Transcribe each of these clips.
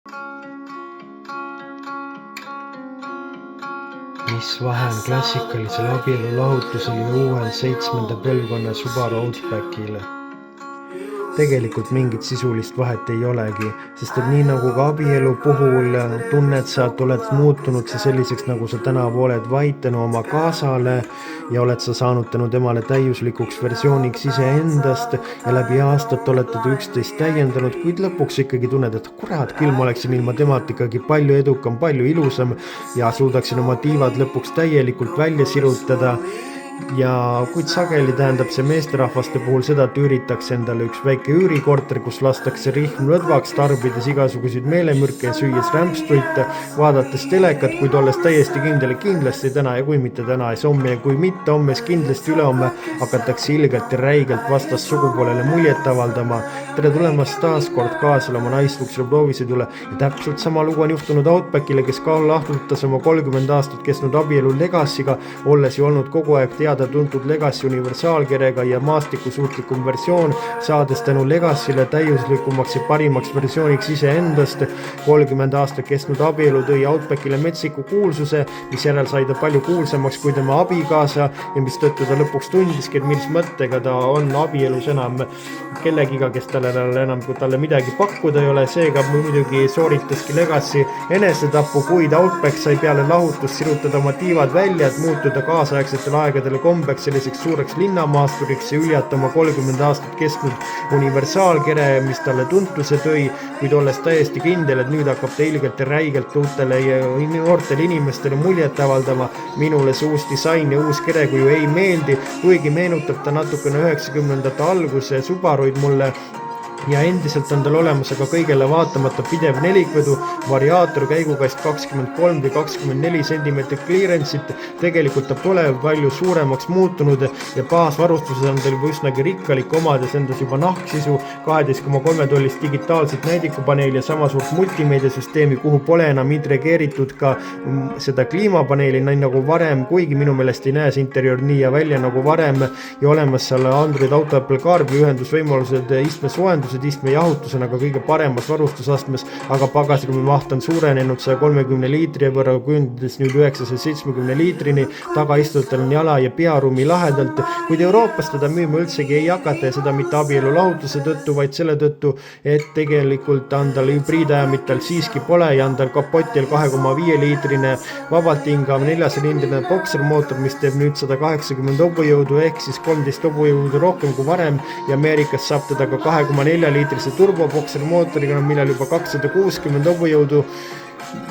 Mis vahe on klassikalisel abielulahutusel ja uuel 7. põlvkonna Subaru Outbackil? Tegelikult mingit sisulist vahet ei olegi, sest et nii nagu ka abielu puhul tunned sa, et oled muutunud sa selliseks, nagu sa tänavu oled vaid tänu oma kaasale ja oled sa saanud tänu temale täiuslikuks versiooniks iseendast ja läbi aastat olete te üksteist täiendanud, kuid lõpuks ikkagi tunned, et kurat küll, ma oleksin ilma temalt ikkagi palju edukam, palju ilusam ja suudaksin oma tiivad lõpuks täielikult välja sirutada. Ja kuid sageli tähendab see meesterahvaste puhul seda, et üüritakse endale üks väike üürikorter, kus lastakse rihm lõdvaks, tarbides igasuguseid meelemürke ja süües rämpstruite, vaadates telekat, kuid olles täiesti kindlasti täna ja kui mitte täna, siis homme ja kui mitte homme, siis kindlasti ülehomme hakatakse ilgelt ja räigelt vastas sugupoolele muljet avaldama. Tere tulemast taas kord kaasale oma naisluksele proovisõidule ja täpselt sama lugu on juhtunud Outbackile, kes ka lahtutas oma 30 aastat kestnud abielu Legacy'ga, olles ju olnud kogu aeg tuntud Legacy universaalkerega ja maastikusuutlikum versioon, saades tänu Legacy'le täiuslikumaks ja parimaks versiooniks iseendast. 30 aastat kestnud abielu tõi Outbackile metsiku kuulsuse, mis järel sai ta palju kuulsamaks kui tema abikaasa ja mis tõttu ta lõpuks tundiski, et mis mõttega ta on abielus enam kellegiga, kes talle midagi pakkuda ei ole. Seega muidugi sooritaski Legacy enesetapu, kuid Outback sai peale lahutust sirutada oma tiivad välja, et muutuda kaasaegsetel aegadel kombeks selliseks suureks linnamaasturiks ja üljata oma 30 aastat kestnud universaalkere, mis talle tuntuse tõi, kuid olles täiesti kindel, et nüüd hakkab ta ilgelt ja räigelt uutele ja noortele inimestele muljet avaldama. Minule see uus disain ja uus kerekuju ei meeldi, kuigi meenutab ta natukene 90ndate alguse Subaruid mulle. Ja endiselt on tal olemas aga kõigele vaatamata pidev nelikvedu, variaator, käigukast 23 või 24 cm clearance'it. Tegelikult ta pole palju suuremaks muutunud ja baasvarustuses on tal juba üsnagi rikkalik, omades endas juba nahksisu, 12,3 tollist digitaalset näidikupaneeli ja sama suurt multimeediasüsteemi, kuhu pole enam integreeritud ka seda kliimapaneeli, nii nagu varem, kuigi minu meelest ei näe see interjöör nii ja välja nagu varem ja olemas seal Android Auto Apple CarPlay ühendusvõimalused, istme soojendus, istme jahutusena ka kõige paremas varustusastmes, aga pagasruumi maht on suurenenud 130 liitri võrra, kujundades nüüd 970 liitrini, tagaistujatel on jala ja pearuumi lahedalt, kuid Euroopas teda müüma üldsegi ei hakata ja seda mitte abielu lahutuse tõttu, vaid selle tõttu, et tegelikult on tal hübriidajamitel siiski pole ja on tal kapotil 2,5 liitrine vabalt hingav 4-silindrine boksermootor, mis teeb nüüd 180 hobujõudu ehk siis 13 hobujõudu rohkem kui varem ja Ameerikas saab teda ka 2,4 liitrise turboboksermootoriga, millel juba 260 hobujõudu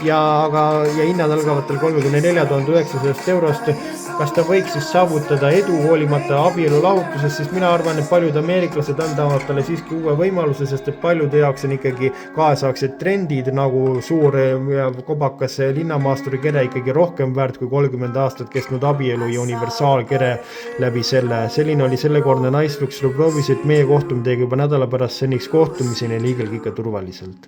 ja hinnad algavatel 34 900 eurost. Kas ta võiks siis saavutada edu hoolimata abielu lahutusest, siis mina arvan, et paljud ameeriklased andavad talle siiski uue võimaluse, sest et paljude jaoks on ikkagi kaasaegsed trendid nagu suur ja kobakas linnamaasturi kere ikkagi rohkem väärt kui 30 aastat kestnud abielu ja universaalkere läbi selle. Selline oli sellekordne naisluksele proovis, et meie kohtume teiega juba nädala pärast, seniks kohtumiseni ja liigelge ikka turvaliselt.